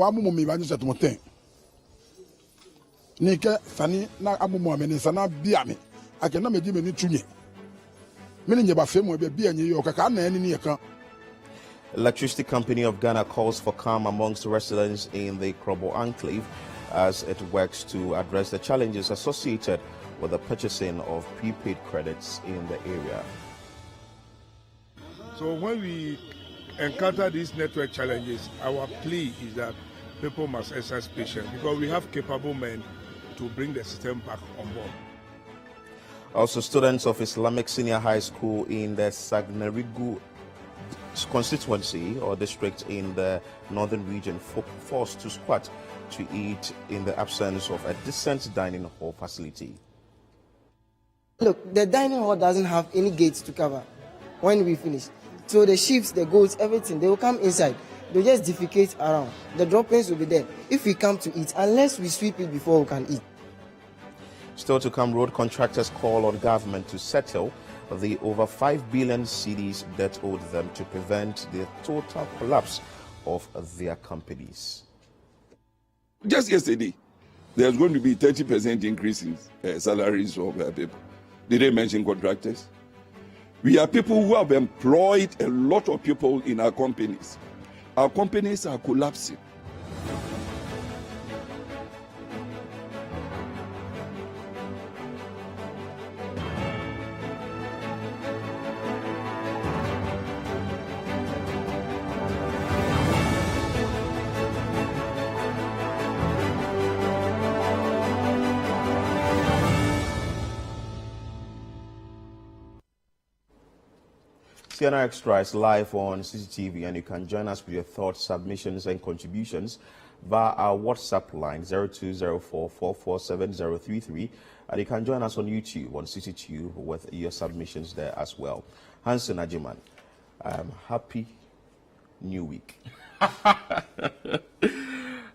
Wamu mi banyi set moten. Nike sani na amumu amene sana biame. Ake na meji meni tunye. Mini nyeba femu ebe bia nye yo kaka na eni ni eka. Electricity Company of Ghana calls for calm amongst residents in the Krobo enclave as it works to address the challenges associated with the purchasing of prepaid credits in the area. So when we encounter these network challenges, our plea is that people must exercise patience because we have capable men to bring the system back on board. Also, students of Islamic Senior High School in the Sagnarigu constituency or district in the northern region forced to squat to eat in the absence of a decent dining hall facility. Look, the dining hall doesn't have any gates to cover when we finish. So the sheep, the goats, everything, they will come inside. They'll just defecate around. The droppings will be there if we come to eat, unless we sweep it before we can eat. Still to come, road contractors call on government to settle the over 5 billion cedis debt owed them to prevent the total collapse of their companies. Just yesterday, there's going to be 30% increase in salaries of people. Did they mention contractors? We are people who have employed a lot of people in our companies. Our companies are collapsing. CNR Extra is live on CCTV, and you can join us with your thoughts, submissions, and contributions via our WhatsApp line 0204447033, and you can join us on YouTube on CCTV with your submissions there as well. Hanson, Agyemang, happy New Week.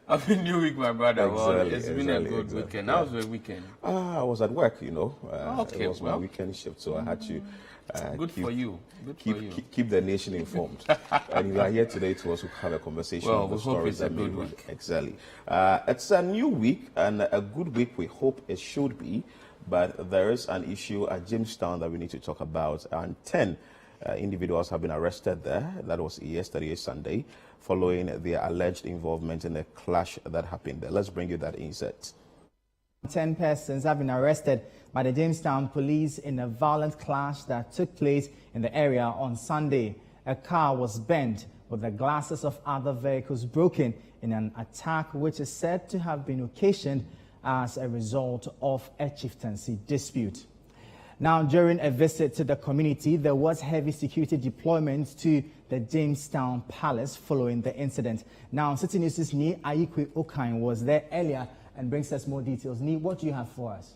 Happy New Week, my brother. Well, it's been a good weekend. How was your weekend? I was at work, you know. Okay, it was my weekend shift, so I had to. Good for you. Keep the nation informed. And you are here today to also have a conversation. Well, on the we hope it's a that good week. Exactly. It's a new week and a good week. We hope it should be, but there is an issue at Jamestown that we need to talk about. And 10 individuals have been arrested there. That was yesterday, Sunday, following their alleged involvement in a clash that happened there. Let's bring you that insert. 10 persons have been arrested by the Jamestown police in a violent clash that took place in the area on Sunday. A car was bent with the glasses of other vehicles broken in an attack which is said to have been occasioned as a result of a chieftaincy dispute. Now, during a visit to the community, there was heavy security deployment to the Jamestown Palace following the incident. Now, City News' Ni Ayikwe Okan was there earlier and brings us more details. Ni, what do you have for us?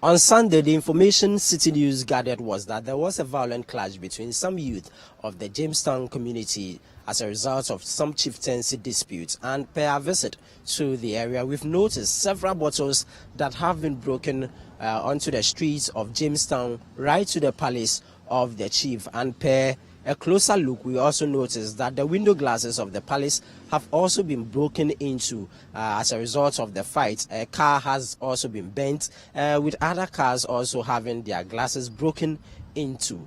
On Sunday, the information City News gathered was that there was a violent clash between some youth of the Jamestown community as a result of some chieftaincy disputes. And per our visit to the area, we've noticed several bottles that have been broken onto the streets of Jamestown right to the palace of the chief. And per a closer look, we also noticed that the window glasses of the palace have also been broken into as a result of the fight. A car has also been bent, with other cars also having their glasses broken into.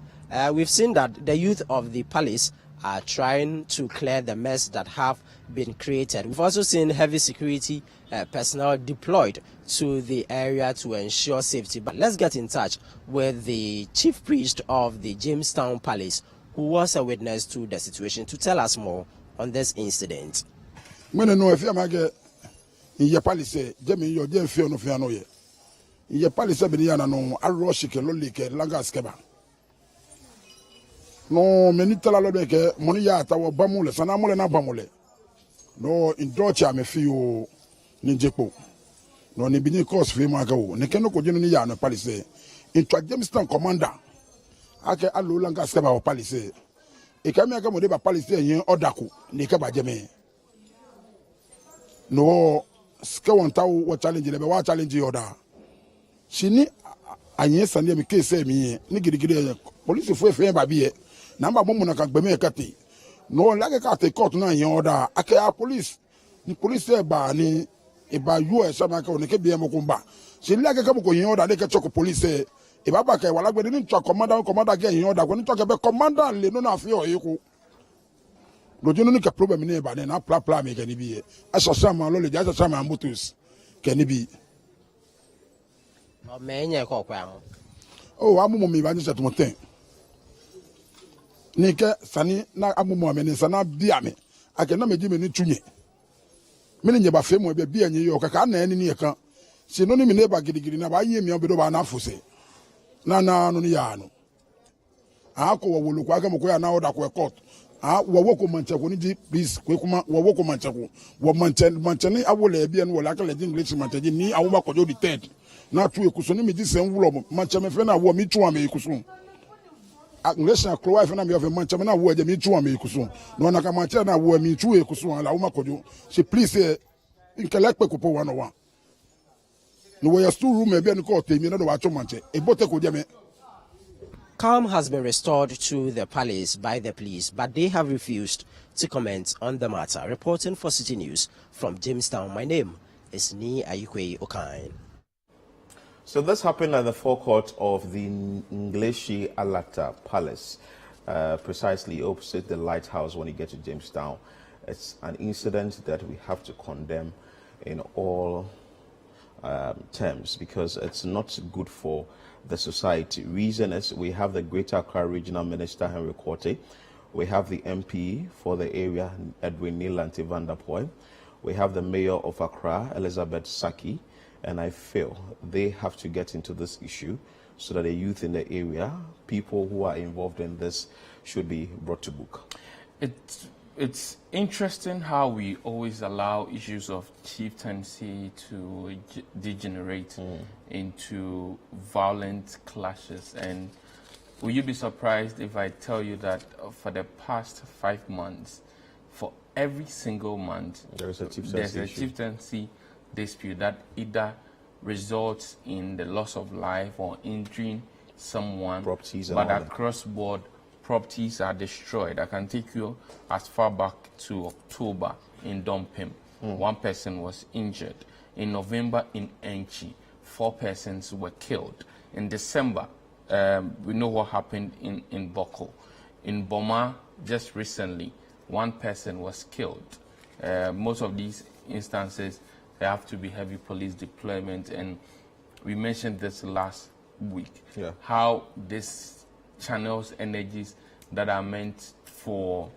We've seen that the youth of the palace are trying to clear the mess that have been created. We've also seen heavy security personnel deployed to the area to ensure safety. But let's get in touch with the chief priest of the Jamestown Palace, who was a witness to the situation, to tell us more on this incident. When I know if I'm in your palace, Jimmy, your dear fear no fear no ye. In your palace, Beniana no, I rush it, Lolike, Langaskeba. No, many tell a lot of Moniata or Bamule, Sanamule na Bamule. No, in Docha me feel Ninjepo. No, Nibini course for Mago, Nikeno Kojuniya no palace. In Jamestown commander. Ake alu langa skeba wa palace. E kami aka mo de ba palace yen odaku ni ke ba jeme. No ske won tawo wo challenge le be wa challenge oda. Shini anye sane mi case mi ni gidigidi police fo efe ba bi e. Na mba mo na ka gbe me kati. No lage ka te court na yen oda ake a police Ni police ba ni e ba US amaka o ne ke bia mo ko ba. Se li aka ko yin order de ke choko police e ba ba ka wala gbe ni to commander ke yin order ko ni to ke be commander le no na fi o yiku. Lojino ni ke problem ni e ba ne na pla me ke ni bi e. Asasa ma lo le ja asasa ma motos ke ni bi. O me nye ko kwa mo. Oh, amumu mi ba ni set mo ten. Ni ke sani na amumu me ni sana bia me. Ake na meji me ni tunye. Mini nye ba fe mo be bia nye yo kaka na eni ni e kan. Si no ni mi ne ba gidigidi na ba yi mi obedo ba na afuse. Na no ni ya no. Ako wo lu kwa mo ko ya na order ko court. Wo ko manche ko ni di please ko kuma wo ko manche ko. Wo manche ni awole e bia no la ka le English manche ni awoma ko jo di third. Na tu ekuso ni mi di sen wulo mo manche me fe na wo mi tu am ekuso. English na kro wife na me of manche me na wo e mi tu am ekuso. No na ka manche na wo mi tu ekuso la awoma ko jo. She please inkelek pe ko po 101. No we still room e bia ni ko temi na do wa cho manche. E bote ko dia me. Calm has been restored to the palace by the police, but they have refused to comment on the matter. Reporting for City News from Jamestown, my name is Ni Ayikwe Okain. So this happened at the forecourt of the Ngleshi Alata Palace, precisely opposite the lighthouse when you get to Jamestown. It's an incident that we have to condemn in all terms because it's not good for the society. Reason is we have the Greater Accra Regional Minister Henry Quartey, we have the MP for the area Edwin Nilanti Vanderpoy, we have the Mayor of Accra Elizabeth Saki, and I feel they have to get into this issue so that the youth in the area, people who are involved in this, should be brought to book. It's interesting how we always allow issues of chieftaincy to degenerate into violent clashes. And will you be surprised if I tell you that for the past 5 months, for every single month, there's a chieftaincy dispute that either results in the loss of life or injuring someone, properties, but across board, properties are destroyed. I can take you as far back to October in Dompim. 1 person was injured. In November in Enchi, 4 persons were killed. In December, we know what happened in Boko. In Boma, just recently, 1 person was killed. Most of these instances, there have to be heavy police deployment, and we mentioned this last week, how this channels energies that are meant for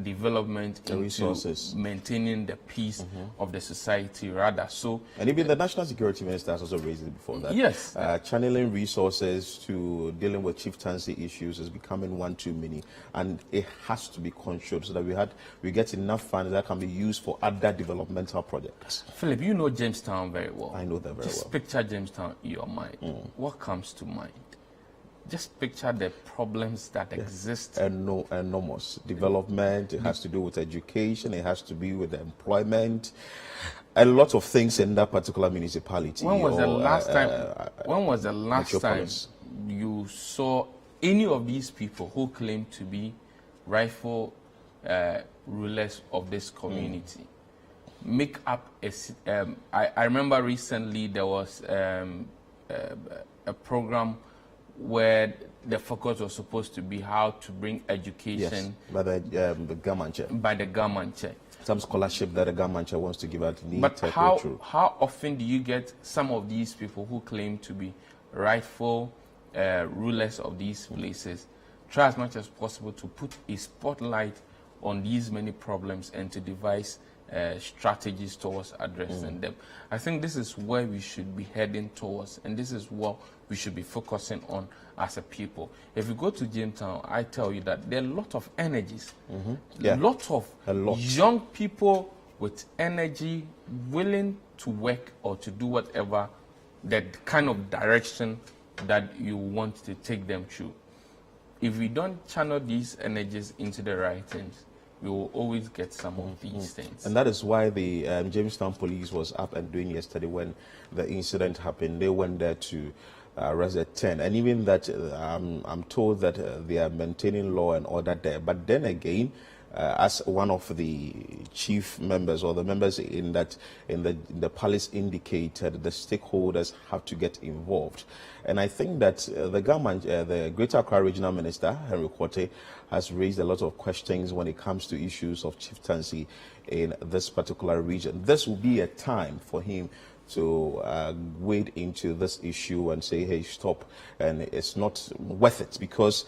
development the resources, maintaining the peace of the society rather. So, and even the National Security Minister has also raised it before that. Yes, channeling resources to dealing with chieftaincy issues is becoming one too many, and it has to be controlled so that we get enough funds that can be used for other developmental projects. Philip, you know Jamestown very well. I know that very well. Just picture Jamestown in your mind. What comes to mind? Just picture the problems that exist. Enormous development. It has to do with education. It has to do with employment. A lot of things in that particular municipality. When was the last time you saw any of these people who claim to be rightful rulers of this community make up a? I remember recently there was a program where the focus was supposed to be how to bring education by the government chair. By the government chair. Some scholarship that the government chair wants to give out. But how often do you get some of these people who claim to be rightful rulers of these places try as much as possible to put a spotlight on these many problems and to devise strategies towards addressing them? I think this is where we should be heading towards, and this is what we should be focusing on as a people. If you go to Jamestown, I tell you that there are a lot of energies, a lot young people with energy, willing to work or to do whatever that kind of direction that you want to take them through. If we don't channel these energies into the right things, we will always get some of these things. And that is why the Jamestown police was up and doing yesterday when the incident happened. They went there to arrest the 10. And even that, I'm told that they are maintaining law and order there. But then again, as one of the chief members or the members in the palace indicated, the stakeholders have to get involved. And I think that the government, the Greater Accra Regional Minister, Henry Quartey, has raised a lot of questions when it comes to issues of chieftaincy in this particular region. This will be a time for him to wade into this issue and say, hey, stop, and it's not worth it, because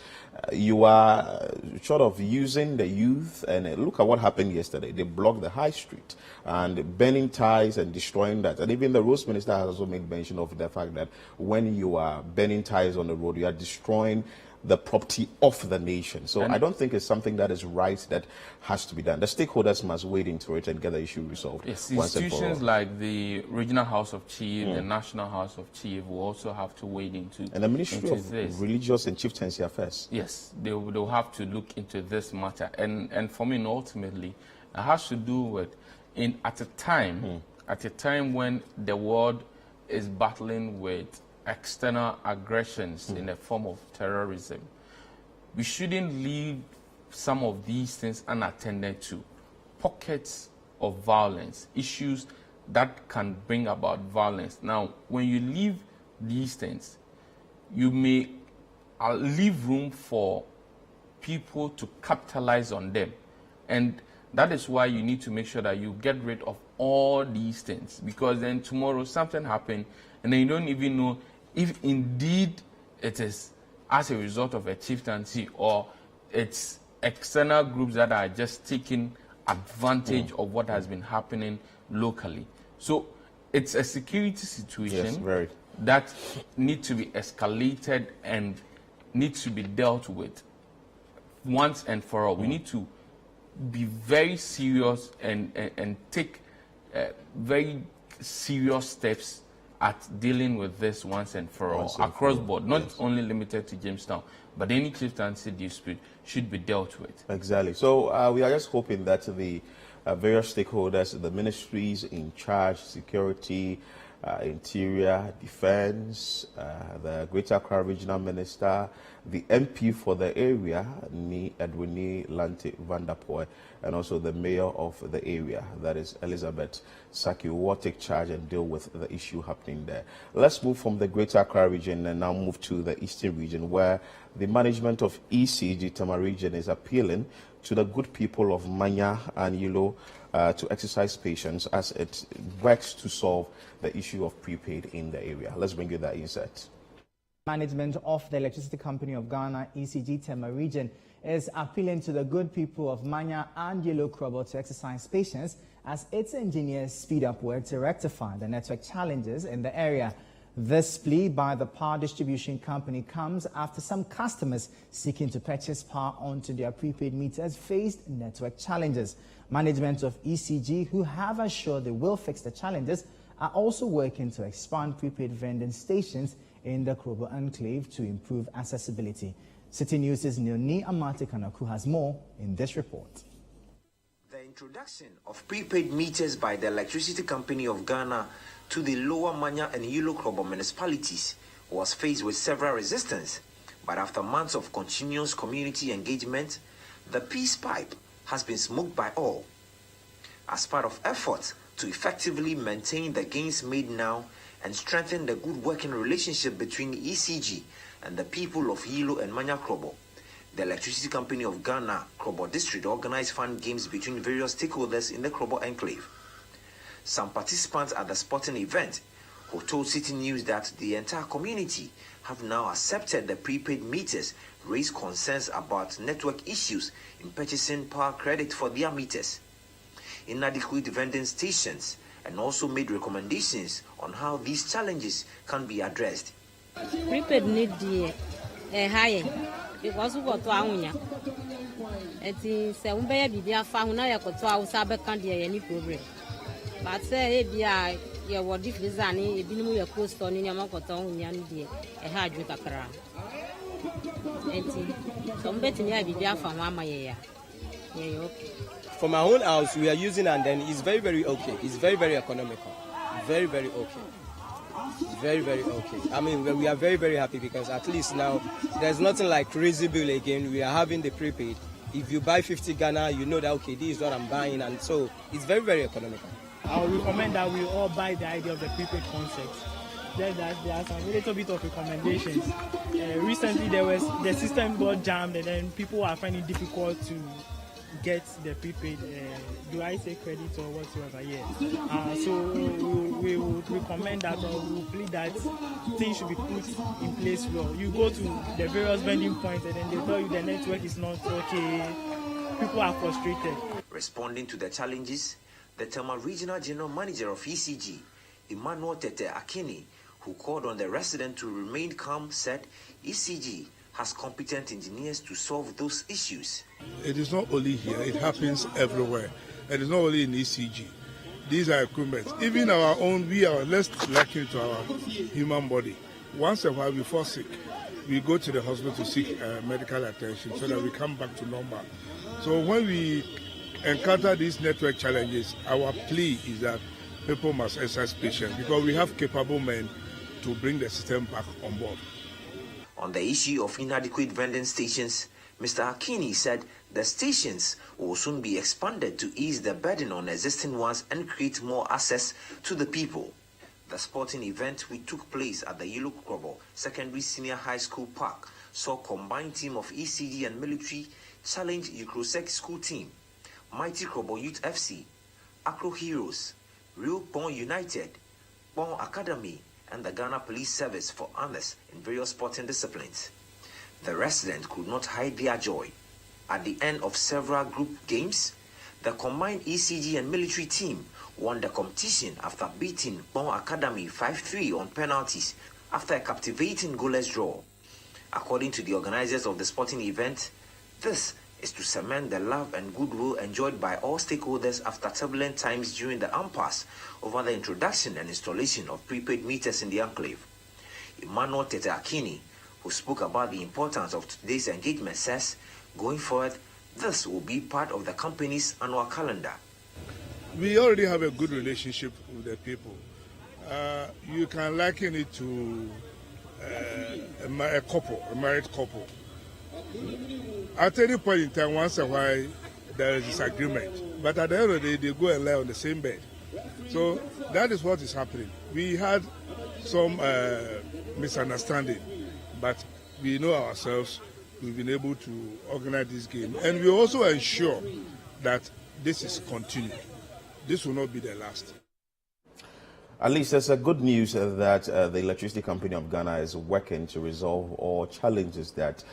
you are sort of using the youth. And look at what happened yesterday. They blocked the high street and burning ties and destroying that. And even the roads minister has also made mention of the fact that when you are burning ties on the road, you are destroying the property of the nation. So I don't think it's something that is right, that has to be done. The stakeholders must wade into it and get the issue resolved. Yes, once institutions like the Regional House of Chief, the National House of Chief will also have to wade into and the Ministry of this. Religious and Chieftaincy Affairs. Yes, they'll have to look into this matter. And for me, ultimately, it has to do with at a time when the world is battling with external aggressions in the form of terrorism. We shouldn't leave some of these things unattended to. Pockets of violence, issues that can bring about violence. Now, when you leave these things, you may leave room for people to capitalize on them. And that is why you need to make sure that you get rid of all these things, because then tomorrow something happens and then you don't even know if indeed it is as a result of a chieftaincy or it's external groups that are just taking advantage of what has been happening locally. So it's a security situation that needs to be escalated and needs to be dealt with once and for all. We need to be very serious and take very serious steps at dealing with this once and for all, across board, not only limited to Jamestown, but any chieftaincy dispute should be dealt with. Exactly. So we are just hoping that the various stakeholders, the ministries in charge, security, interior, defense, the Greater Accra Regional Minister, the MP for the area, Edwini Lartey Vanderpoel, and also the mayor of the area, that is Elizabeth Saki, will take charge and deal with the issue happening there. Let's move from the Greater Accra region and now move to the Eastern region, where the management of ECG Tema region is appealing to the good people of Manya and Yilo to exercise patience as it works to solve the issue of prepaid in the area. Let's bring you that insight. Management of the Electricity Company of Ghana, ECG Tema region, is appealing to the good people of Manya and Yellow Krobo to exercise patience as its engineers speed up work to rectify the network challenges in the area. This plea by the power distribution company comes after some customers seeking to purchase power onto their prepaid meters faced network challenges. Management of ECG, who have assured they will fix the challenges, are also working to expand prepaid vending stations in the Krobo enclave to improve accessibility. City News' Neoni Amate Kanaku has more in this report. The introduction of prepaid meters by the Electricity Company of Ghana to the Lower Manya and Yilo Krobo municipalities was faced with several resistance, but after months of continuous community engagement, the peace pipe has been smoked by all. As part of efforts to effectively maintain the gains made now and strengthen the good working relationship between ECG and the people of Yilo and Manya Krobo, the Electricity Company of Ghana Krobo District organized fun games between various stakeholders in the Krobo enclave. Some participants at the sporting event who told City News that the entire community have now accepted the prepaid meters, raised concerns about network issues in purchasing power credit for their meters, inadequate vending stations, and also made recommendations on how these challenges can be addressed. Prepaid need the high because we got to Awunya. It is a baby found now to our Sabacandia any problem. But say, yeah, what if Lizani, a binu your coast on in Yamakoton, Yandy, a hard drink a some betting ya be there from Mama. Yeah, For my own house, we are using, and then it's very, very okay. It's very, very economical. Very, very okay. Very, very okay. I mean, we are very, very happy because at least now there's nothing like crazy bill again. We are having the prepaid. if you buy 50 Ghana, you know that, okay, this is what I'm buying. And so it's very, very economical. I would recommend that we all buy the idea of the prepaid concept. Then that there are some little bit of recommendations. Recently, the system got jammed, and then people are finding it difficult to get the prepaid. Do I say credit or whatsoever? Yeah. So we would recommend that, or we would plead that things should be put in place well. You go to the various vending points, and then they tell you the network is not okay. People are frustrated. Responding to the challenges, the Tema Regional General Manager of ECG, Emmanuel Tete Akini, who called on the resident to remain calm, said ECG has competent engineers to solve those issues. It is not only here, it happens everywhere. It is not only in ECG. These are equipment. Even our own, we are less lacking to our human body. Once a while we fall sick, we go to the hospital to seek medical attention so that we come back to normal. So when we encounter these network challenges, our plea is that people must exercise patience because we have capable men to bring the system back on board. On the issue of inadequate vending stations, Mr. Akini said the stations will soon be expanded to ease the burden on existing ones and create more access to the people. The sporting event, which took place at the Yellow Secondary Senior High School Park, saw a combined team of ECD and military challenge Ukrosek school team, Mighty Krobo Youth FC, Akro Heroes, Real Bon United, Bon Academy, and the Ghana Police Service for honors in various sporting disciplines. The residents could not hide their joy. At the end of several group games, the combined ECG and military team won the competition after beating Bon Academy 5-3 on penalties after a captivating goalless draw. According to the organizers of the sporting event, this is to cement the love and goodwill enjoyed by all stakeholders after turbulent times during the impasse over the introduction and installation of prepaid meters in the enclave. Emmanuel Tete Akini, who spoke about the importance of today's engagement, says, going forward, this will be part of the company's annual calendar. We already have a good relationship with the people. You can liken it to a married couple. At any point in time, once in a while, there is disagreement. But at the end of the day, they go and lie on the same bed. So that is what is happening. We had some misunderstanding, but we know ourselves. We've been able to organize this game. And we also ensure that this is continued. This will not be the last. At least there's a good news that the Electricity Company of Ghana is working to resolve all challenges that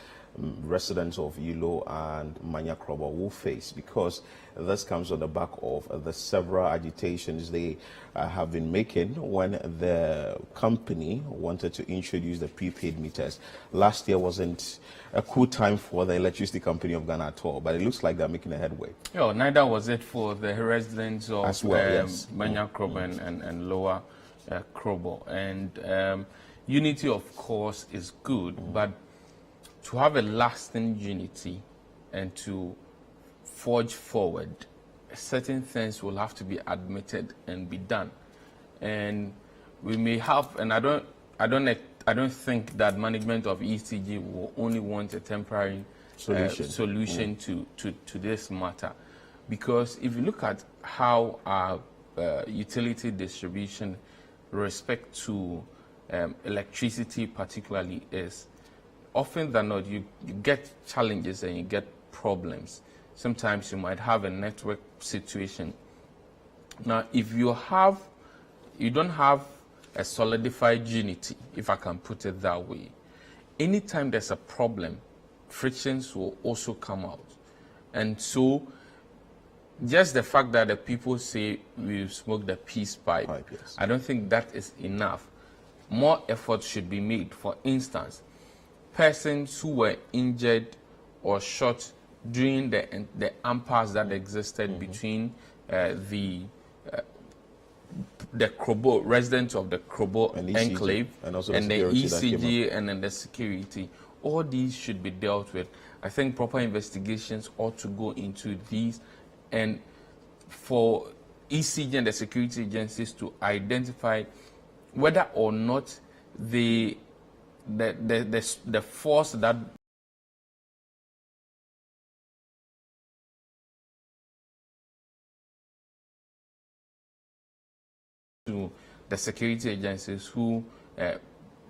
residents of Yilo and Manya Krobo will face, because this comes on the back of the several agitations they have been making when the company wanted to introduce the prepaid meters. Last year wasn't a cool time for the Electricity Company of Ghana at all, but it looks like they're making a headway. Yeah, neither was it for the residents of as well, yes. Manya Krobo and Lower Krobo. And unity, of course, is good, but to have a lasting unity and to forge forward, certain things will have to be admitted and be done. And we may have, and I don't think that management of ECG will only want a temporary solution to this matter, because if you look at how our utility distribution respect to electricity particularly is, often than not, you get challenges and you get problems. Sometimes you might have a network situation. Now, if you don't have a solidified unity, if I can put it that way, anytime there's a problem, frictions will also come out. And so, just the fact that the people say we smoke the peace pipe, yes. I don't think that is enough. More effort should be made. For instance, persons who were injured or shot during the impasse that existed between the Krobo residents of the Krobo enclave and the ECG and then the security. All these should be dealt with. I think proper investigations ought to go into these, and for ECG and the security agencies to identify whether or not the force that to the security agencies who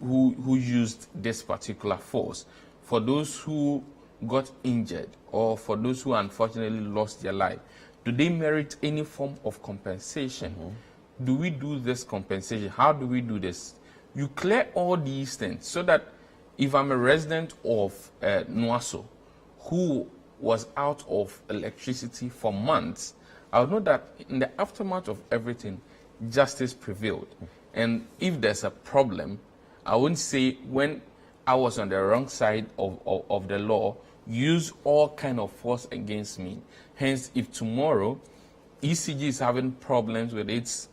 used this particular force. For those who got injured or for those who unfortunately lost their life, do they merit any form of compensation? Do we do this compensation? How do we do this? You clear all these things so that if I'm a resident of Nuaso who was out of electricity for months, I'll know that in the aftermath of everything, justice prevailed. And if there's a problem, I wouldn't say when I was on the wrong side of the law, use all kind of force against me. Hence, if tomorrow ECG is having problems with its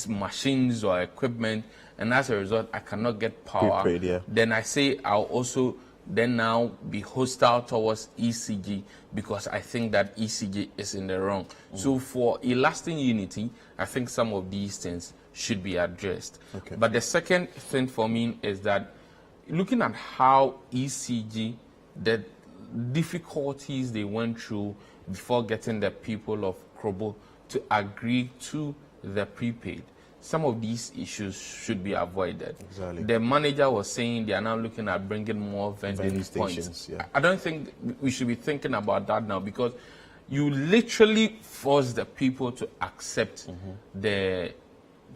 machines or equipment, and as a result I cannot get power, then I say I'll also then now be hostile towards ECG because I think that ECG is in the wrong. So for a lasting unity, I think some of these things should be addressed. But the second thing for me is that looking at how ECG, the difficulties they went through before getting the people of Krobo to agree to the prepaid, some of these issues should be avoided. The manager was saying they are now looking at bringing more vending points. I don't think we should be thinking about that now, because you literally force the people to accept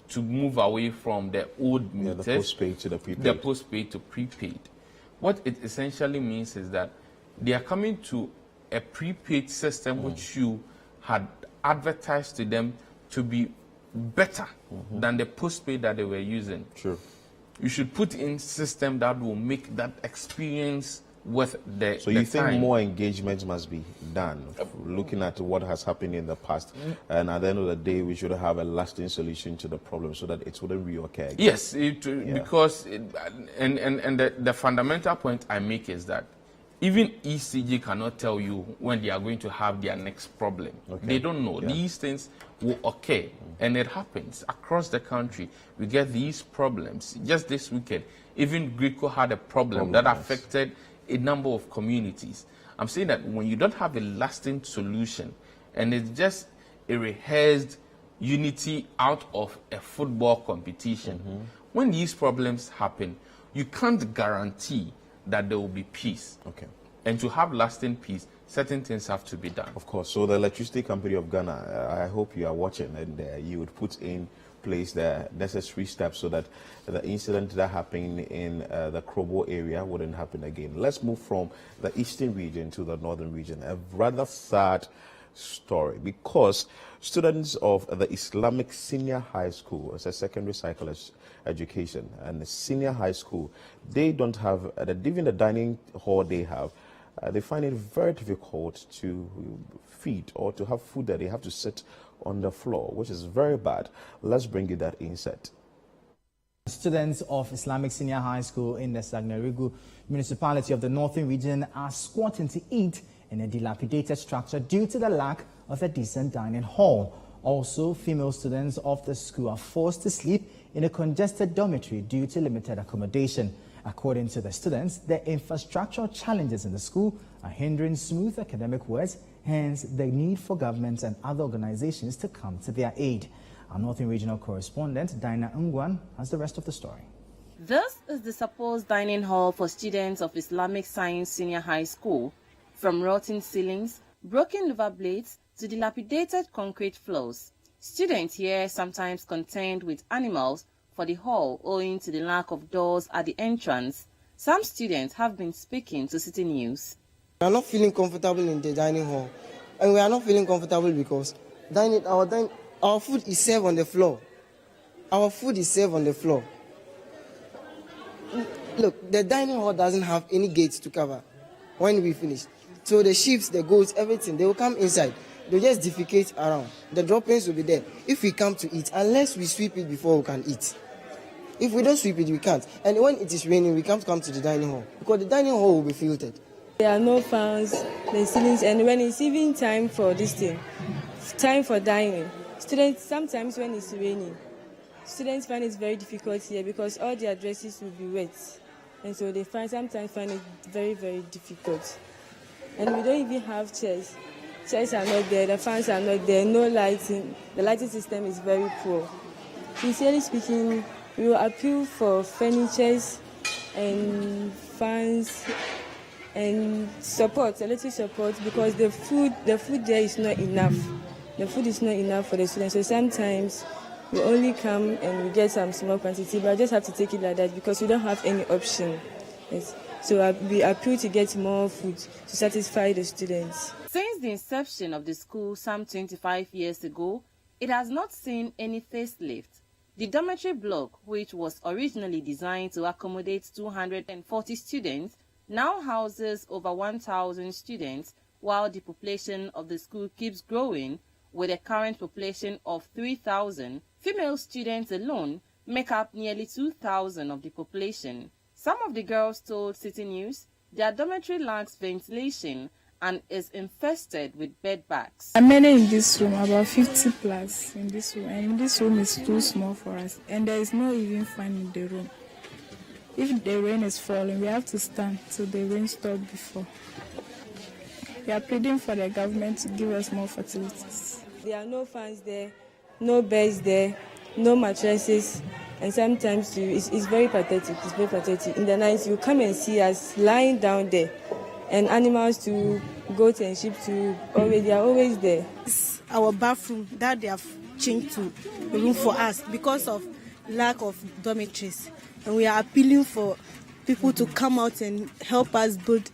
to move away from the old meters, the postpaid to the prepaid. The postpaid to prepaid. What it essentially means is that they are coming to a prepaid system which you had advertised to them to be better than the postpaid that they were using. You should put in system that will make that experience worth the So you think time. more engagement must be done, looking at what has happened in the past, and at the end of the day, we should have a lasting solution to the problem so that it wouldn't reoccur again. Yes, because the fundamental point I make is that even ECG cannot tell you when they are going to have their next problem. They don't know. These things will occur, and it happens across the country. We get these problems. Just this weekend, even Greco had a problem that affected a number of communities. I'm saying that when you don't have a lasting solution, and it's just a rehearsed unity out of a football competition, when these problems happen, you can't guarantee that there will be peace. And to have lasting peace, certain things have to be done. Of course. So the Electricity Company of Ghana, I hope you are watching, and you would put in place the necessary steps so that the incident that happened in the Krobo area wouldn't happen again. Let's move from the eastern region to the northern region. A rather sad story, because students of the Islamic Senior High School, it's a secondary cycle education, and the senior high school, they don't have, even the dining hall they have, they find it very difficult to feed or to have food that they have to sit on the floor, which is very bad. Let's bring you that insight. Students of Islamic Senior High School in the Sagnarigu municipality of the Northern Region are squatting to eat in a dilapidated structure due to the lack of a decent dining hall. Also, female students of the school are forced to sleep in a congested dormitory due to limited accommodation. According to the students, the infrastructural challenges in the school are hindering smooth academic work, hence the need for governments and other organizations to come to their aid. Our Northern Regional correspondent, Dinah Ngwan, has the rest of the story. This is the supposed dining hall for students of Islamic Science Senior High School. From rotten ceilings, broken louver blades, to dilapidated concrete floors. Students here sometimes contend with animals for the hall owing to the lack of doors at the entrance. Some students have been speaking to City News. We are not feeling comfortable in the dining hall, and we are not feeling comfortable because our food is served on the floor. Our food is served on the floor. Look, the dining hall doesn't have any gates to cover when we finish. So the sheep, the goats, everything, they will come inside. They just defecate around. The droppings will be there. If we come to eat, unless we sweep it before we can eat. If we don't sweep it, we can't. And when it is raining, we can't come to the dining hall because the dining hall will be filtered. There are no fans, the ceilings, and when it's even time for this thing, time for dining, students, sometimes when it's raining, students find it very difficult here because all their dresses will be wet. And so they sometimes find it very, very difficult. And we don't even have chairs. chairs are not there, the fans are not there, no lighting. The lighting system is very poor. Sincerely speaking, we will appeal for furnitures and fans and support, electric support, because the food there is not enough. The food is not enough for the students. So sometimes we only come and we get some small quantity, but I just have to take it like that because we don't have any option. Yes. So we appeal to get more food to satisfy the students. Since the inception of the school some 25 years ago, it has not seen any facelift. The dormitory block, which was originally designed to accommodate 240 students, now houses over 1,000 students, while the population of the school keeps growing. With a current population of 3,000, female students alone make up nearly 2,000 of the population. Some of the girls told City News their dormitory lacks ventilation and is infested with bed bugs. I'm many in this room, about 50 plus in this room, and this room is too small for us, and there is no even fan in the room. If the rain is falling, we have to stand till the rain stops before. We are pleading for the government to give us more facilities. There are no fans there, no beds there, no mattresses, and sometimes it's very pathetic. It's very pathetic. In the night, you come and see us lying down there, and animals to goats and sheep they are always there. It's our bathroom that they have changed to a room for us because of lack of dormitories, and we are appealing for people to come out and help us build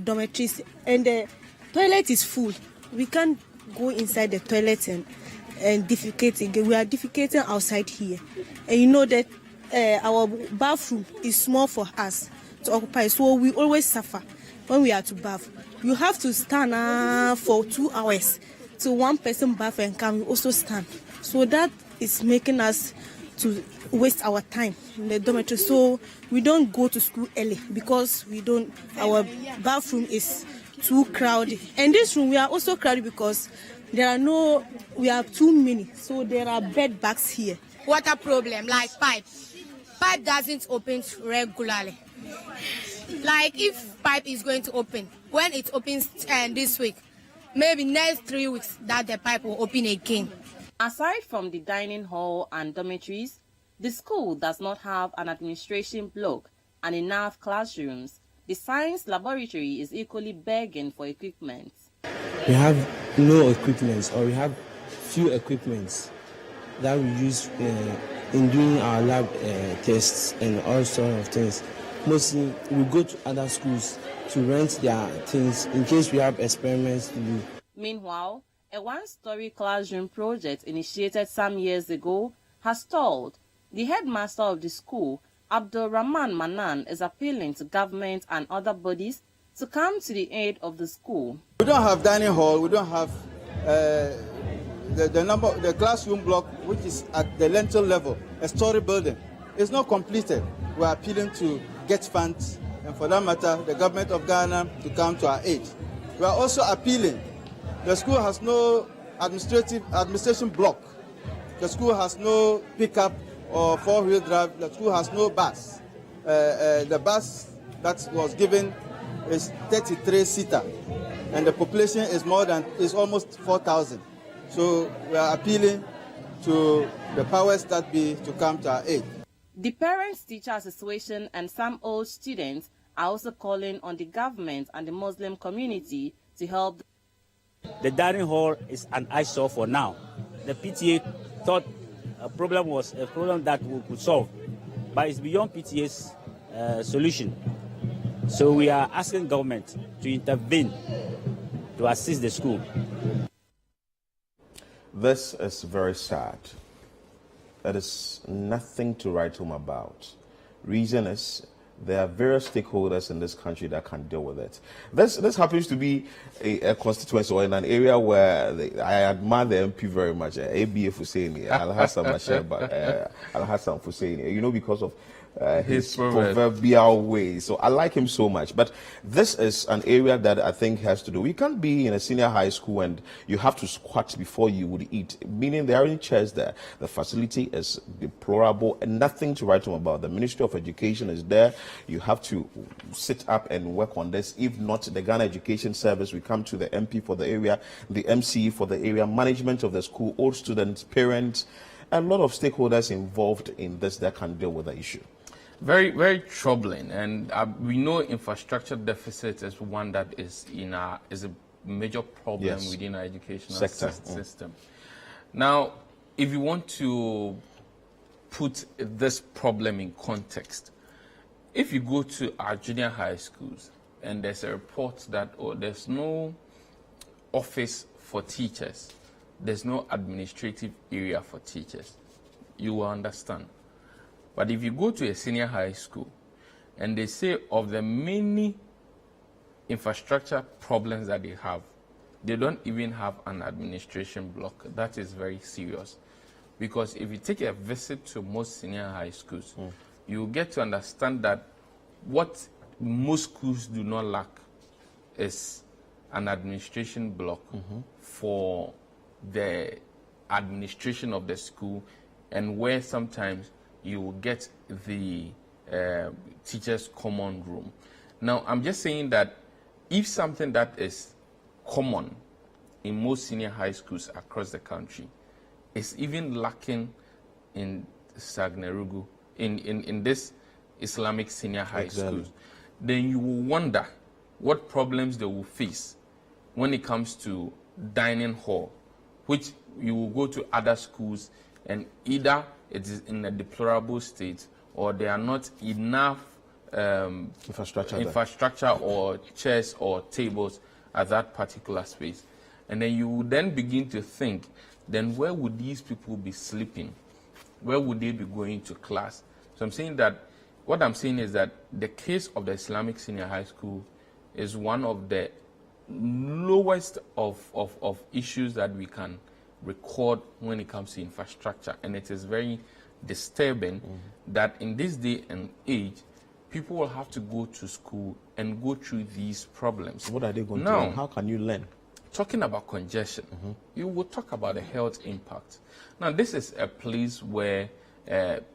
dormitories. And the toilet is full. We can't go inside the toilet and defecate again. We are defecating outside here, and you know that our bathroom is small for us to occupy, so we always suffer when we are to bath. You have to stand for 2 hours till one person bath and come. We also stand, so that is making us to waste our time in the dormitory. So we don't go to school early because our bathroom is too crowded. And this room we are also crowded because we are too many, so there are bed bugs here. Water problem, like pipe doesn't open regularly. Like if pipe is going to open, when it opens this week, maybe next 3 weeks that the pipe will open again. Aside from the dining hall and dormitories, the school does not have an administration block and enough classrooms. The science laboratory is equally begging for equipment. We have no equipment, or we have few equipments that we use in doing our lab tests and all sorts of things. Mostly we go to other schools to rent their things in case we have experiments to do. Meanwhile, a one-story classroom project initiated some years ago has stalled. The headmaster of the school, Abdul Rahman Manan, is appealing to government and other bodies to come to the aid of the school. We don't have dining hall, we don't have the classroom block, which is at the lentil level, a story building. It's not completed. We are appealing to get funds, and for that matter, the government of Ghana to come to our aid. We are also appealing. The school has no administration block. The school has no pickup or four-wheel drive. The school has no bus. The bus that was given is 33-seater, and the population is almost 4,000. So we are appealing to the powers that be to come to our aid. The Parents-Teacher Association and some old students are also calling on the government and the Muslim community to help. The dining hall is an eyesore for now. The PTA thought a problem was a problem that we could solve, but it's beyond PTA's solution. So we are asking government to intervene to assist the school. This is very sad. It is nothing to write home about. Reason is there are various stakeholders in this country that can deal with it. This happens to be a constituency or in an area where I admire the MP very much, ABA Husseini, Al-Hassan Masheba, Al-Hassan Husseini, because of his proverbial way. So I like him so much. But this is an area that I think has to do. You can't be in a senior high school and you have to squat before you would eat, meaning there aren't chairs there. The facility is deplorable and nothing to write home about. The Ministry of Education is there. You have to sit up and work on this. If not, the Ghana Education Service, we come to the MP for the area, the MCE for the area, management of the school, old students, parents, a lot of stakeholders involved in this that can deal with the issue. Very, very troubling, and we know infrastructure deficit is one that is is a major problem within our educational system. Now, if you want to put this problem in context, if you go to our junior high schools and there's a report that there's no office for teachers, there's no administrative area for teachers, you will understand. But if you go to a senior high school and they say of the many infrastructure problems that they have, they don't even have an administration block. That is very serious. Because if you take a visit to most senior high schools, you get to understand that what most schools do not lack is an administration block for the administration of the school, and where sometimes you will get the teachers' common room. Now, I'm just saying that if something that is common in most senior high schools across the country is even lacking in Sagnerugu, in this Islamic senior high schools, then you will wonder what problems they will face when it comes to dining hall, which you will go to other schools and either it is in a deplorable state or there are not enough infrastructure or chairs or tables at that particular space. And then you would then begin to think, then where would these people be sleeping? Where would they be going to class? So I'm saying that, what I'm saying is that the case of the Islamic Senior High School is one of the lowest of issues that we can record when it comes to infrastructure. And it is very disturbing that in this day and age, people will have to go to school and go through these problems. What are they going to learn? How can you learn? Talking about congestion, you will talk about the health impact. Now, this is a place where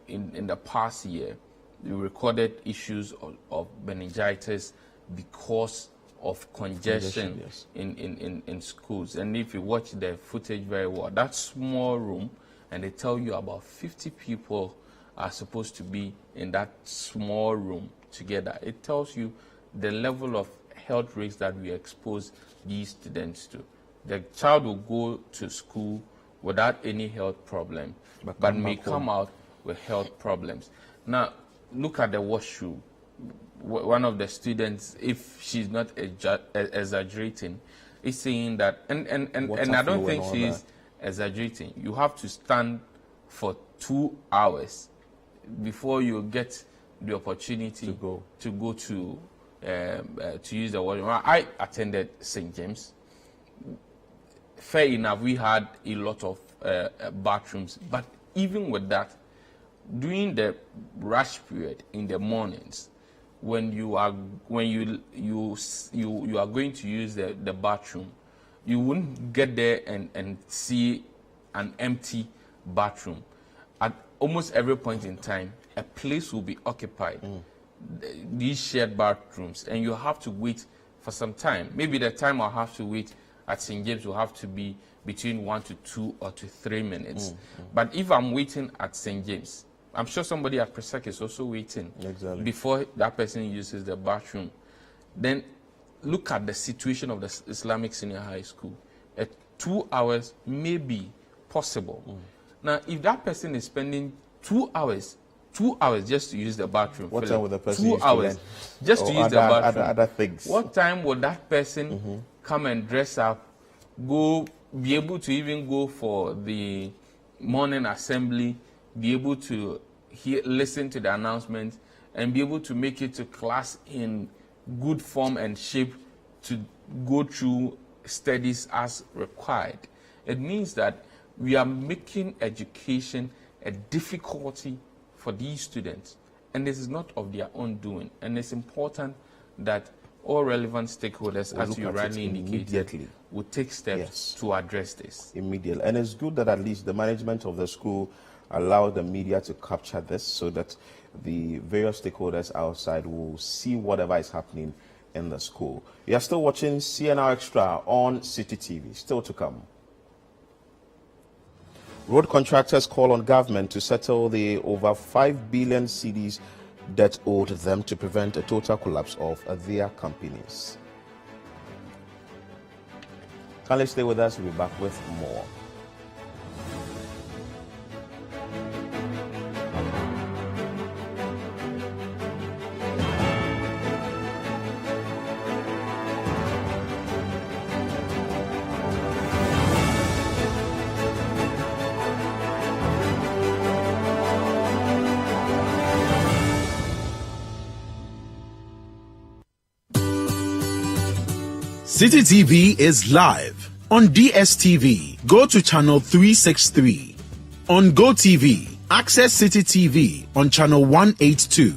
in the past year, we recorded issues of meningitis because of congestion in schools. And if you watch the footage very well, that small room, and they tell you about 50 people are supposed to be in that small room together. It tells you the level of health risks that we expose these students to. The child will go to school without any health problem, but may come out with health problems. Now, look at the washroom. One of the students, if she's not exaggerating, is saying that, and I don't think she's exaggerating. You have to stand for 2 hours before you get the opportunity to go to use the washroom. I attended St. James. Fair enough, we had a lot of bathrooms, but even with that, during the rush period in the mornings, when you are going to use the bathroom, you wouldn't get there and see an empty bathroom. At almost every point in time, a place will be occupied, these shared bathrooms, and you have to wait for some time. Maybe the time I'll have to wait at St. James will have to be between 1 to 2 or to 3 minutes. But if I'm waiting at St. James, I'm sure somebody at Presec is also waiting before that person uses the bathroom. Then look at the situation of the Islamic Senior High School. 2 hours may be possible. Now, if that person is spending 2 hours just to use the bathroom, what time would the person 2 hours just to use the bathroom? Other things. What time would that person come and dress up, be able to even go for the morning assembly, be able to listen to the announcement, and be able to make it to class in good form and shape to go through studies as required? It means that we are making education a difficulty for these students. and this is not of their own doing. And it's important that all relevant stakeholders, as you rightly indicated, would take steps to address this. Immediately. And it's good that at least the management of the school allow the media to capture this so that the various stakeholders outside will see whatever is happening in the school. You are still watching CNR Extra on City TV. Still to come. Road contractors call on government to settle the over 5 billion cedis debt owed them to prevent a total collapse of their companies. Kindly stay with us. We'll be back with more. City TV is live on DSTV. Go to channel 363. On GoTV, access City TV on channel 182.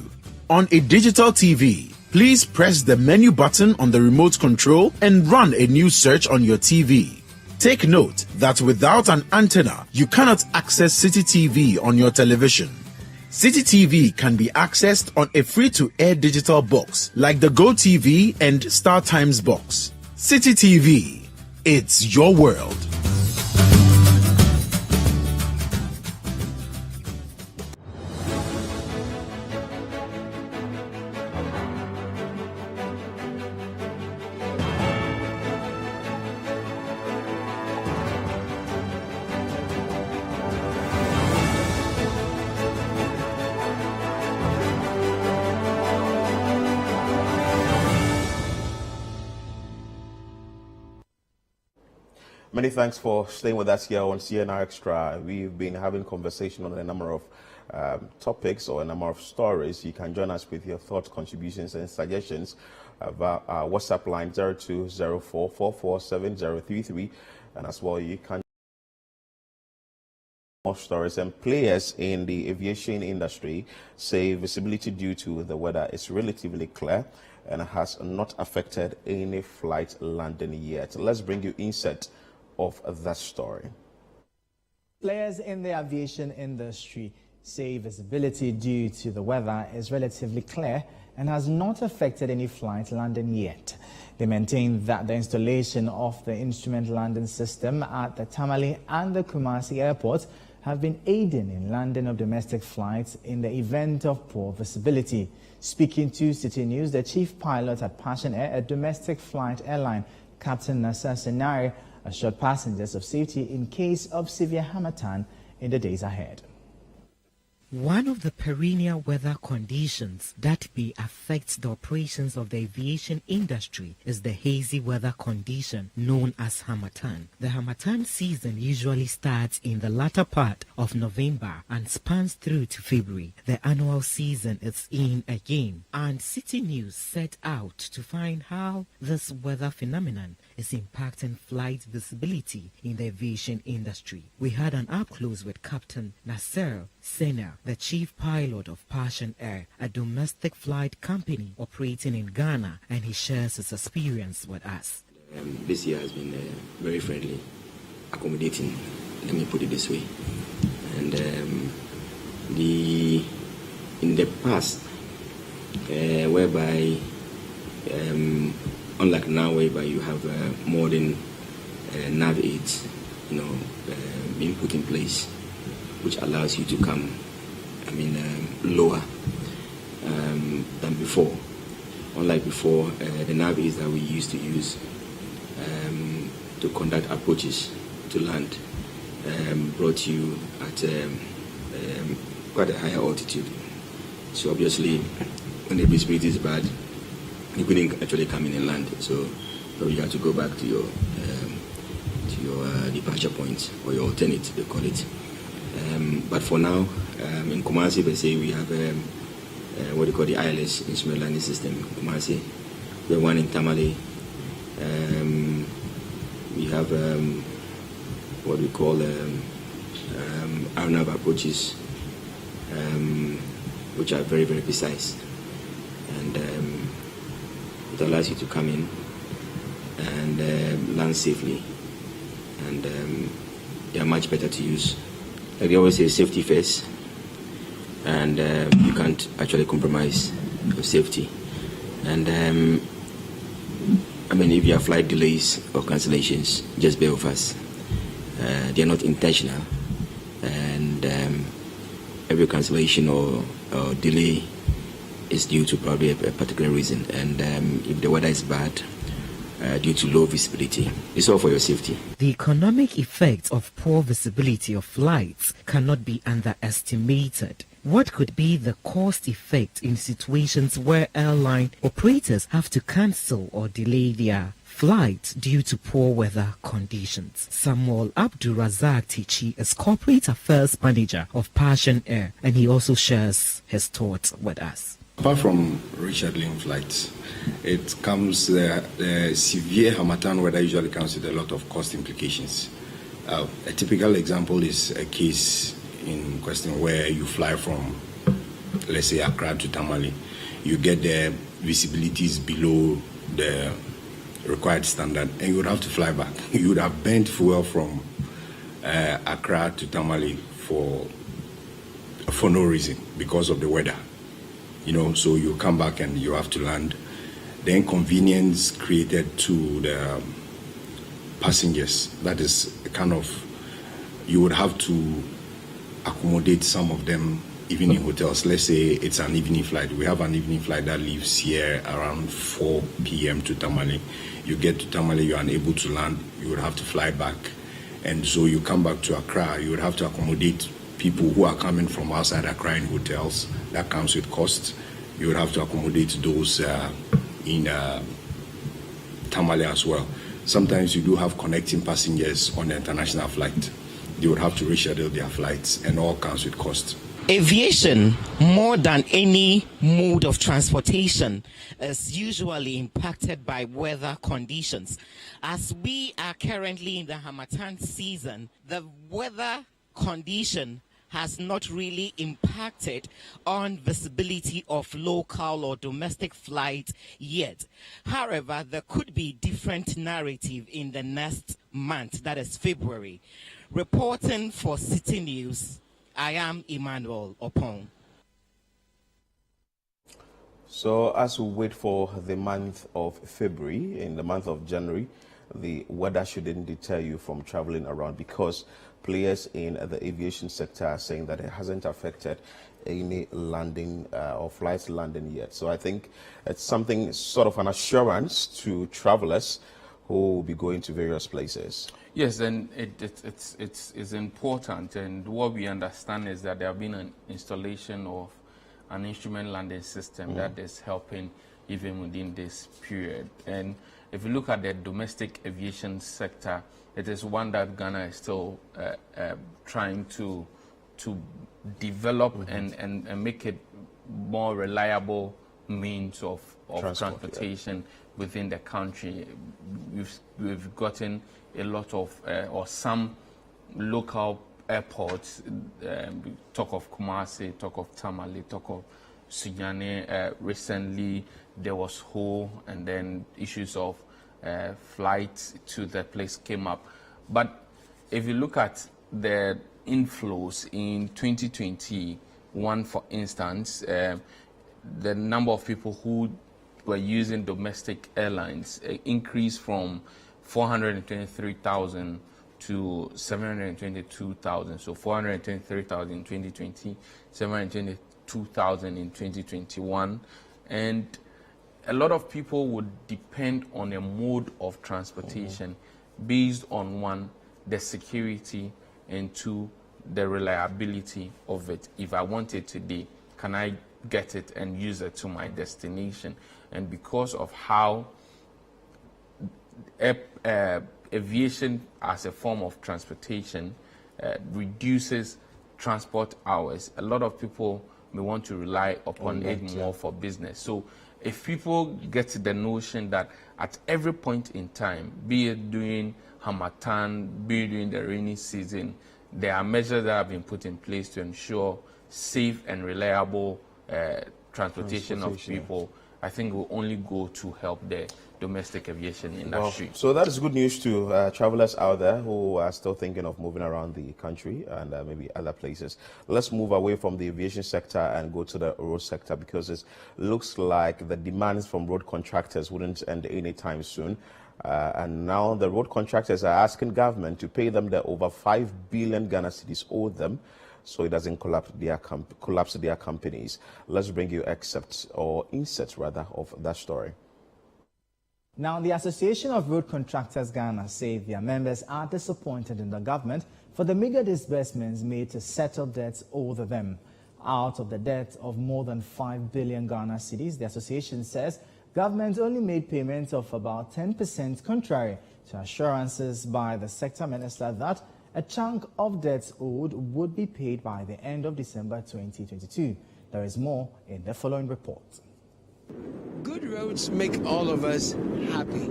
On a digital TV, please press the menu button on the remote control and run a new search on your TV. Take note that without an antenna, you cannot access City TV on your television. City TV can be accessed on a free-to-air digital box like the GoTV and Star Times box. City TV, it's your world. Many thanks for staying with us here on CNR Extra. We've been having conversation on a number of topics or a number of stories. You can join us with your thoughts, contributions, and suggestions via our WhatsApp line 0204447033, and as well you can more stories. And players in the aviation industry say visibility due to the weather is relatively clear and has not affected any flight landing yet. Let's bring you insight of that story. Players in the aviation industry say visibility due to the weather is relatively clear and has not affected any flight landing yet. They maintain that the installation of the instrument landing system at the Tamale and the Kumasi airports have been aiding in landing of domestic flights in the event of poor visibility. Speaking to City News, the chief pilot at Passion Air, a domestic flight airline, Captain Nasser Senari, assured passengers of safety in case of severe harmattan in the days ahead. One of the perennial weather conditions that may affect the operations of the aviation industry is the hazy weather condition known as harmattan. The harmattan season usually starts in the latter part of November and spans through to February. The annual season is in again, and City News set out to find how this weather phenomenon is impacting flight visibility in the aviation industry. We had an up close with Captain Nasser Senari, the chief pilot of Passion Air, a domestic flight company operating in Ghana, and he shares his experience with us. This year has been very friendly, accommodating, let me put it this way. And in the past, whereby, unlike now, whereby you have modern nav aids, being put in place, which allows you to come, lower than before. Unlike before, the nav aids that we used to use to conduct approaches to land brought you at quite a higher altitude. So obviously, when the visibility is bad, you couldn't actually come in and land. So you have to go back to your departure point, or your alternate, they call it. But for now, in Kumasi, they say we have what they call the ILS, instrument landing system in Kumasi. We have one in Tamale. We have what we call aeronav approaches. We which are very, very precise. And it allows you to come in and land safely. And they are much better to use. Like they always say, safety first. And you can't actually compromise your safety. And I mean, if you have flight delays or cancellations, just bear with us. They are not intentional. And every cancellation or delay is due to probably a particular reason. And if the weather is bad, due to low visibility, it's all for your safety. The economic effects of poor visibility of flights cannot be underestimated. What could be the cost effect in situations where airline operators have to cancel or delay their flights due to poor weather conditions? Samuel Abdurazak Tichi is Corporate Affairs Manager of Passion Air, and he also shares his thoughts with us. Apart from rescheduling flights, it comes, the severe Harmattan weather usually comes with a lot of cost implications. A typical example is a case in question where you fly from, let's say, Accra to Tamale. You get the visibilities below the required standard, and you would have to fly back. You would have burnt fuel from Accra to Tamale for no reason, because of the weather. You know, so you come back and you have to land. The inconvenience created to the passengers, that is kind of, you would have to accommodate some of them even in hotels. Let's say it's an evening flight. We have an evening flight that leaves here around 4 p.m. to Tamale. You get to Tamale, you're unable to land, you would have to fly back. And so you come back to Accra, you would have to accommodate people who are coming from outside Accra in hotels. That comes with cost. You would have to accommodate those in Tamale as well. Sometimes you do have connecting passengers on the international flight. They would have to reschedule their flights, and all comes with cost. Aviation, more than any mode of transportation, is usually impacted by weather conditions. As we are currently in the Harmattan season, the weather condition has not really impacted on visibility of local or domestic flights yet. However, there could be different narrative in the next month, that is February. Reporting for City News, I am Emmanuel Opong. So as we wait for the month of February, in the month of January, the weather shouldn't deter you from traveling around, because players in the aviation sector are saying that it hasn't affected any landing or flights landing yet. So I think it's something, sort of an assurance to travelers who will be going to various places. Yes, and it's important, and what we understand is that there have been an installation of an instrument landing system that is helping even within this period. And if you look at the domestic aviation sector, it is one that Ghana is still trying to develop and make it more reliable means of transportation within the country. We've gotten a lot of, or some local airports, talk of Kumasi, talk of Tamale, talk of Sunyane. Recently there was Ho, and then issues of flights to the place came up. But if you look at the inflows in 2021, for instance, the number of people who were using domestic airlines increased from 423,000 to 722,000. So 423,000 in 2020, 722,000 in 2021. And a lot of people would depend on a mode of transportation based on, one, the security, and two, the reliability of it. If I want it today, can I get it and use it to my destination? And because of how aviation as a form of transportation reduces transport hours, a lot of people may want to rely upon it more for business. So if people get the notion that at every point in time, be it during Harmattan, be it during the rainy season, there are measures that have been put in place to ensure safe and reliable transportation of people, I think will only go to help the domestic aviation industry. Well, so that is good news to travelers out there who are still thinking of moving around the country and maybe other places. Let's move away from the aviation sector and go to the road sector, because it looks like the demands from road contractors wouldn't end anytime soon. And now the road contractors are asking government to pay them the over 5 billion Ghana cedis owed them, so it doesn't collapse their companies. Let's bring you excerpts, or inserts rather, of that story. Now, the Association of Road Contractors Ghana say their members are disappointed in the government for the meager disbursements made to settle debts owed them. Out of the debt of more than 5 billion Ghana cedis, the association says government only made payments of about 10%, contrary to assurances by the sector minister that a chunk of debts owed would be paid by the end of December 2022. There is more in the following report. Good roads make all of us happy.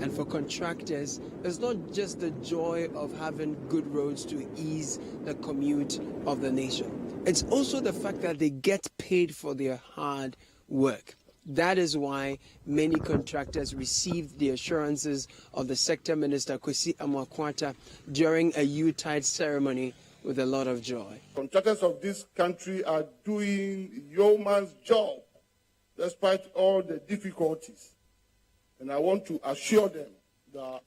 And for contractors, it's not just the joy of having good roads to ease the commute of the nation. It's also the fact that they get paid for their hard work. That is why many contractors received the assurances of the sector minister, Kwesi Amakwata, during a U-tide ceremony with a lot of joy. Contractors of this country are doing yeoman's job despite all the difficulties. And I want to assure them that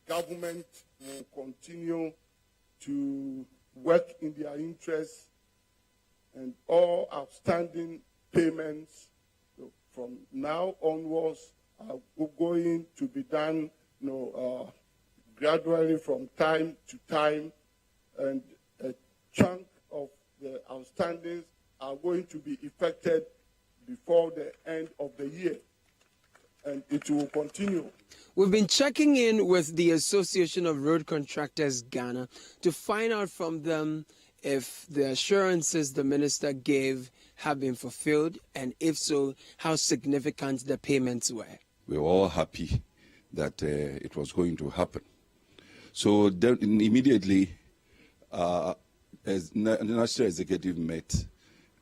government will continue to work in their interests, and all outstanding payments from now onwards are going to be done gradually from time to time, and a chunk of the outstandings are going to be effected before the end of the year, and it will continue. We've been checking in with the Association of Road Contractors Ghana to find out from them if the assurances the minister gave have been fulfilled, and if so, how significant the payments were. We were all happy that it was going to happen. So then immediately, as the National Executive met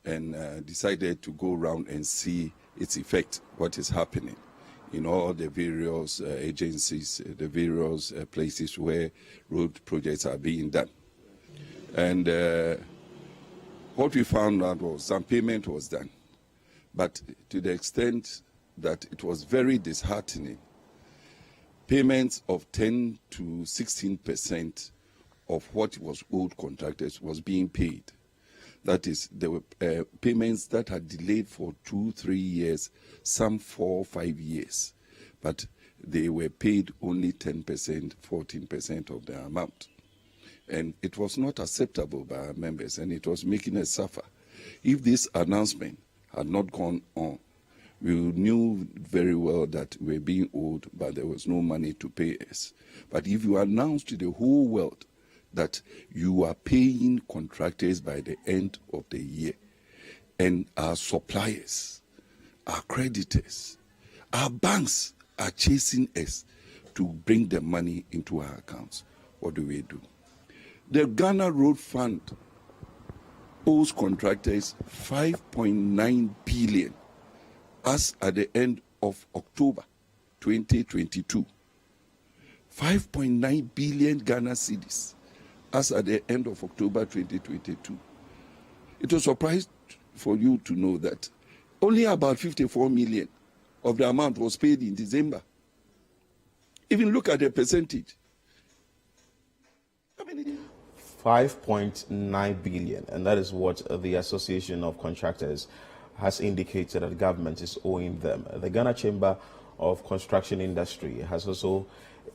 and decided to go around and see its effect, what is happening in all the various agencies, the various places where road projects are being done. And what we found out was some payment was done, but to the extent that it was very disheartening. Payments of 10 to 16% of what was owed contractors was being paid. That is, there were payments that had delayed for 2-3 years, some 4 or 5 years, but they were paid only 10%, 14% of the amount. And it was not acceptable by our members, and it was making us suffer. If this announcement had not gone on, we knew very well that we were being owed, but there was no money to pay us. But if you announce to the whole world that you are paying contractors by the end of the year, and our suppliers, our creditors, our banks are chasing us to bring the money into our accounts, what do we do? The Ghana Road Fund owes contractors 5.9 billion as at the end of October 2022. 5.9 billion Ghana cedis as at the end of October 2022. It was surprised for you to know that only about 54 million of the amount was paid in December. Even look at the percentage. 5.9 billion, and that is what the Association of Contractors has indicated that the government is owing them. The Ghana Chamber of Construction Industry has also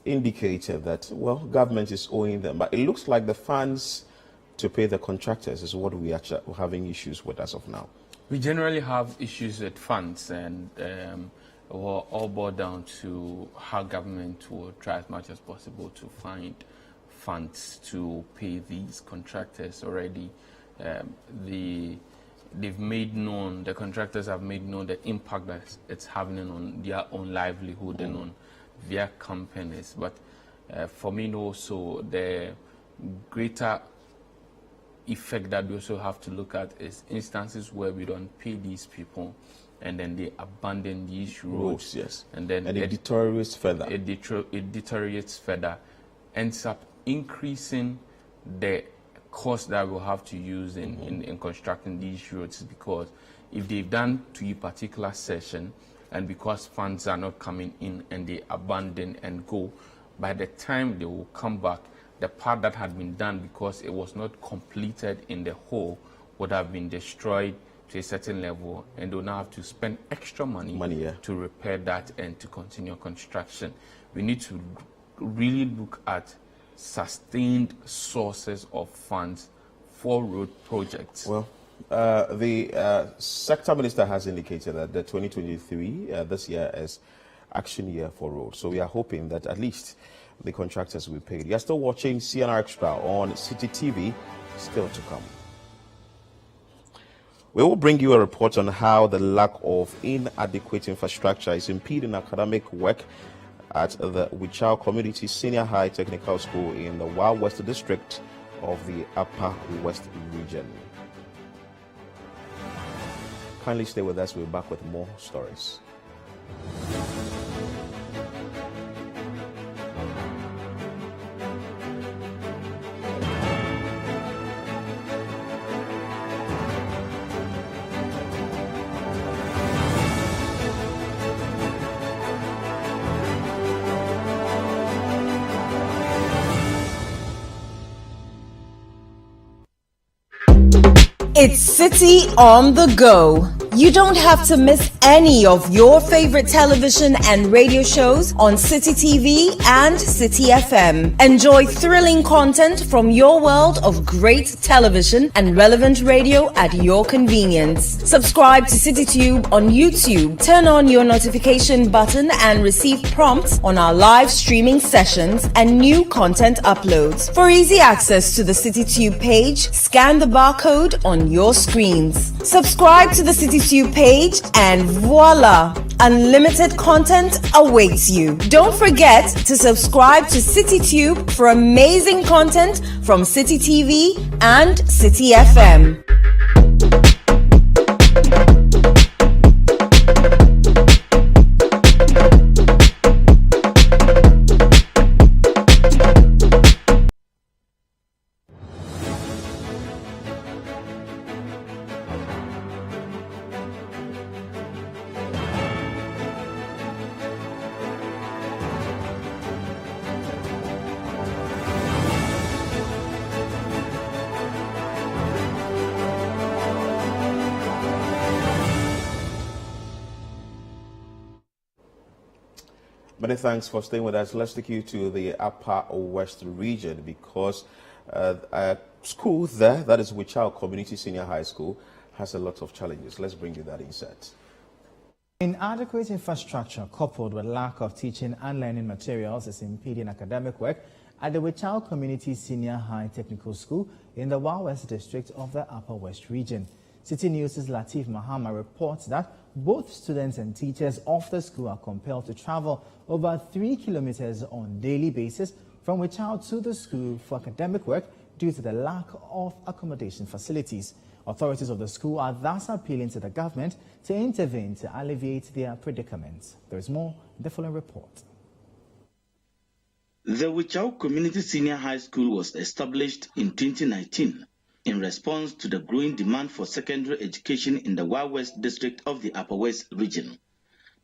indicated that, well, government is owing them, but it looks like the funds to pay the contractors is what we are having issues with as of now. We generally have issues with funds, and will all boil down to how government will try as much as possible to find funds to pay these contractors. Already they've made known, the contractors have made known the impact that it's having on their own livelihood and on their companies. But for me also, the greater effect that we also have to look at is instances where we don't pay these people and then they abandon these roads. Yes. And then it deteriorates further. It deteriorates further, ends up increasing the cost that we'll have to use in constructing these roads, because if they've done to a particular session and because funds are not coming in and they abandon and go, by the time they will come back, the part that had been done because it was not completed in the whole would have been destroyed to a certain level, and they'll now have to spend extra money to repair that and to continue construction. We need to really look at sustained sources of funds for road projects. Well, the sector minister has indicated that the 2023, this year, is action year for roads. So we are hoping that at least the contractors will be paid. You are still watching CNR Extra on City TV, still to come. We will bring you a report on how the lack of inadequate infrastructure is impeding academic work at the Wichao Community Senior High Technical School in the Wild West District of the Upper West Region. Kindly stay with us. We'll be back with more stories. It's City on the Go. You don't have to miss any of your favorite television and radio shows on City TV and City FM. Enjoy thrilling content from your world of great television and relevant radio at your convenience. Subscribe to CityTube on YouTube. Turn on your notification button and receive prompts on our live streaming sessions and new content uploads. For easy access to the CityTube page, scan the barcode on your screens. Subscribe to the CityTube page and voila! Unlimited content awaits you. Don't forget to subscribe to CityTube for amazing content from City TV and City FM. Many thanks for staying with us. Let's take you to the Upper West region because a school there, that is Wichao Community Senior High School, has a lot of challenges. Let's bring you that insight. Inadequate infrastructure coupled with lack of teaching and learning materials is impeding academic work at the Wichao Community Senior High Technical School in the Wild West District of the Upper West region. City News' Lartey Mahama reports that both students and teachers of the school are compelled to travel over 3 kilometers on daily basis from Wichao to the school for academic work due to the lack of accommodation facilities. Authorities of the school are thus appealing to the government to intervene to alleviate their predicament. There is more in the following report. The Wichao Community Senior High School was established in 2019 in response to the growing demand for secondary education in the Wild West District of the Upper West region.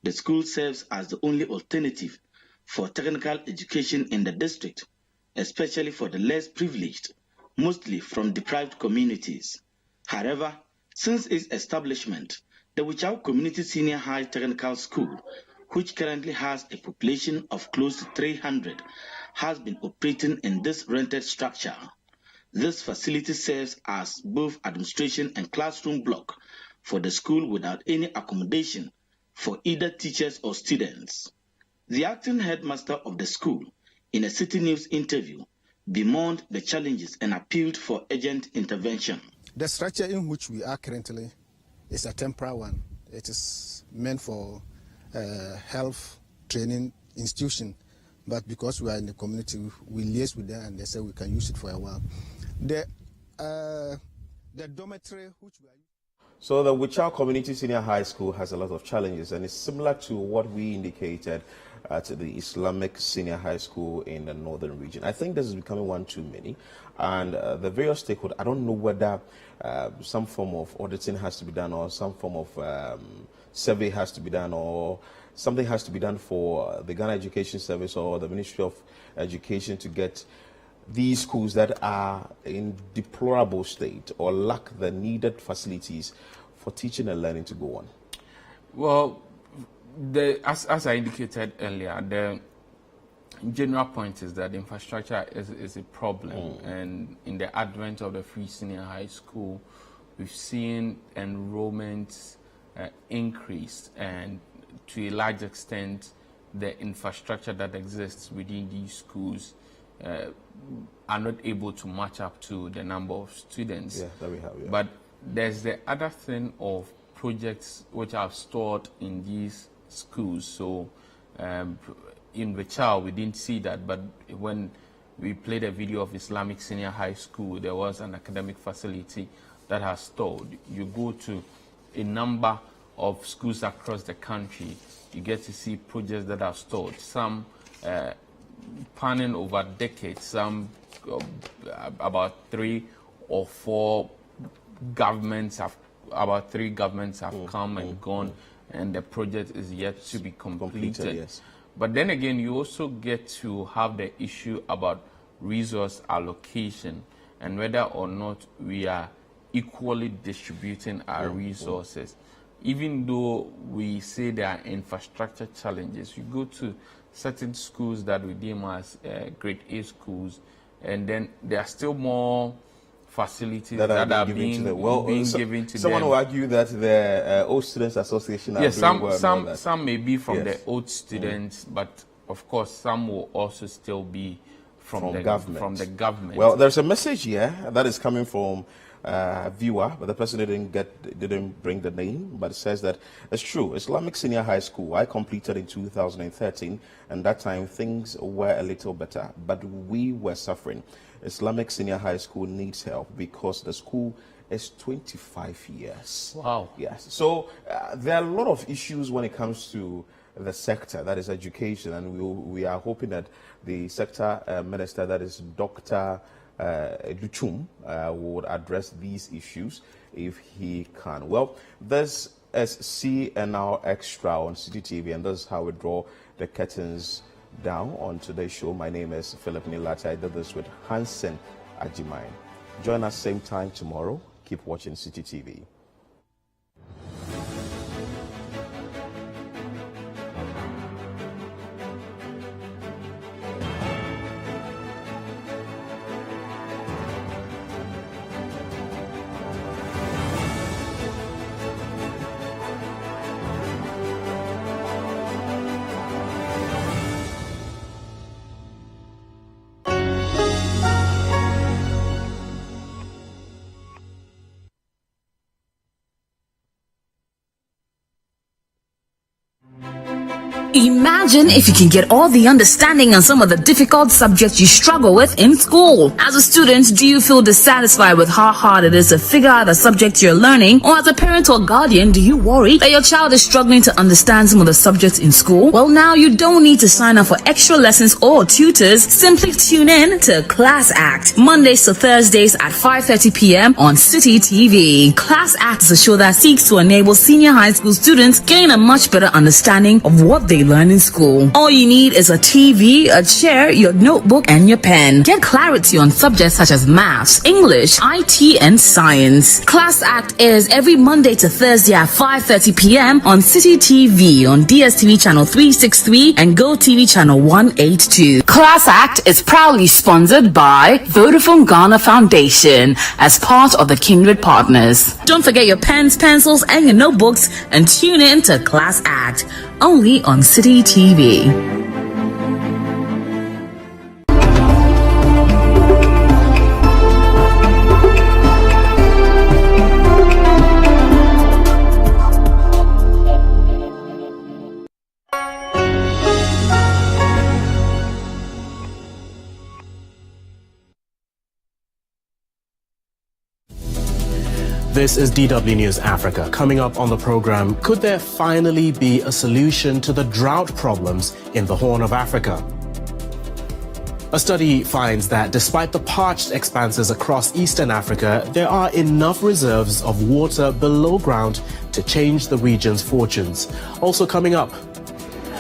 The school serves as the only alternative for technical education in the district, especially for the less privileged, mostly from deprived communities. However, since its establishment, the Wichao Community Senior High Technical School, which currently has a population of close to 300, has been operating in this rented structure. This facility serves as both administration and classroom block for the school without any accommodation for either teachers or students. The acting headmaster of the school, in a City News interview, bemoaned the challenges and appealed for urgent intervention. The structure in which we are currently is a temporary one. It is meant for health training institution, but because we are in the community, we liaise with them and they say we can use it for a while. The the dormitory which we are using. So the Wichao Community Senior High School has a lot of challenges, and it's similar to what we indicated at the Islamic Senior High School in the northern region. I think this is becoming one too many, and the various stakeholders, I don't know whether some form of auditing has to be done, or some form of survey has to be done, or something has to be done for the Ghana Education Service or the Ministry of Education to get these schools that are in deplorable state or lack the needed facilities for teaching and learning to go on. Well, as I indicated earlier, the general point is that infrastructure is a problem, and in the advent of the free senior high school, we've seen enrollments increase, and to a large extent, the infrastructure that exists within these schools are not able to match up to the number of students. Yeah, that we have. Yeah. But there's the other thing of projects which are stored in these schools. So in Wichao, we didn't see that, but when we played a video of Islamic Senior High School, there was an academic facility that has stored. You go to a number of schools across the country, you get to see projects that are stored. Some spanning over decades, some about 3 or 4 governments have, come and gone, and the project is yet to be completed. Yes. But then again, you also get to have the issue about resource allocation and whether or not we are equally distributing our resources. Even though we say there are infrastructure challenges, you go to certain schools that we deem as grade A schools, and then there are still more facilities that are being given to them. Someone will argue that the Old Students Association are doing well. Some may be from the old students, but of course some will also still be from the government. Well, there's a message here that is coming from viewer, but the person didn't bring the name, but it says that it's true. Islamic Senior High School I completed in 2013, and that time things were a little better, but we were suffering. Islamic Senior High School needs help because the school is 25 years. Wow. Yes. So there are a lot of issues when it comes to the sector, that is education, and we are hoping that the sector minister, that is Dr. Luchum, would address these issues if he can. Well, this is CNR Extra on City TV, and this is how we draw the curtains down on today's show. My name is Philip Lartey. I did this with Hanson Agyemang. Join us same time tomorrow. Keep watching City TV. Imagine if you can get all the understanding on some of the difficult subjects you struggle with in school. As a student, do you feel dissatisfied with how hard it is to figure out the subject you're learning? Or as a parent or guardian, do you worry that your child is struggling to understand some of the subjects in school? Well, now you don't need to sign up for extra lessons or tutors. Simply tune in to Class Act, Mondays to Thursdays at 5:30 p.m. on City TV. Class Act is a show that seeks to enable senior high school students gain a much better understanding of what they learn in school. All you need is a TV, a chair, your notebook, and your pen. Get clarity on subjects such as maths, English, IT, and science. Class Act airs every Monday to Thursday at 5:30 p.m. on City TV on DSTV channel 363 and GoTV channel 182. Class Act is proudly sponsored by Vodafone Ghana Foundation as part of the Kindred Partners. Don't forget your pens, pencils, and your notebooks and tune in to Class Act only on City TV. This is DW News Africa. Coming up on the program, could there finally be a solution to the drought problems in the Horn of Africa? A study finds that despite the parched expanses across Eastern Africa, there are enough reserves of water below ground to change the region's fortunes. Also coming up,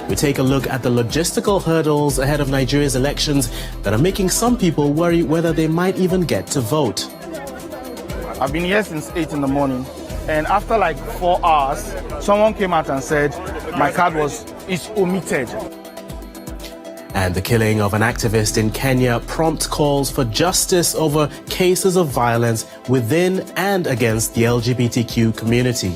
we take a look at the logistical hurdles ahead of Nigeria's elections that are making some people worry whether they might even get to vote. I've been here since 8 in the morning, and after like 4 hours, someone came out and said my card is omitted. And the killing of an activist in Kenya prompts calls for justice over cases of violence within and against the LGBTQ community.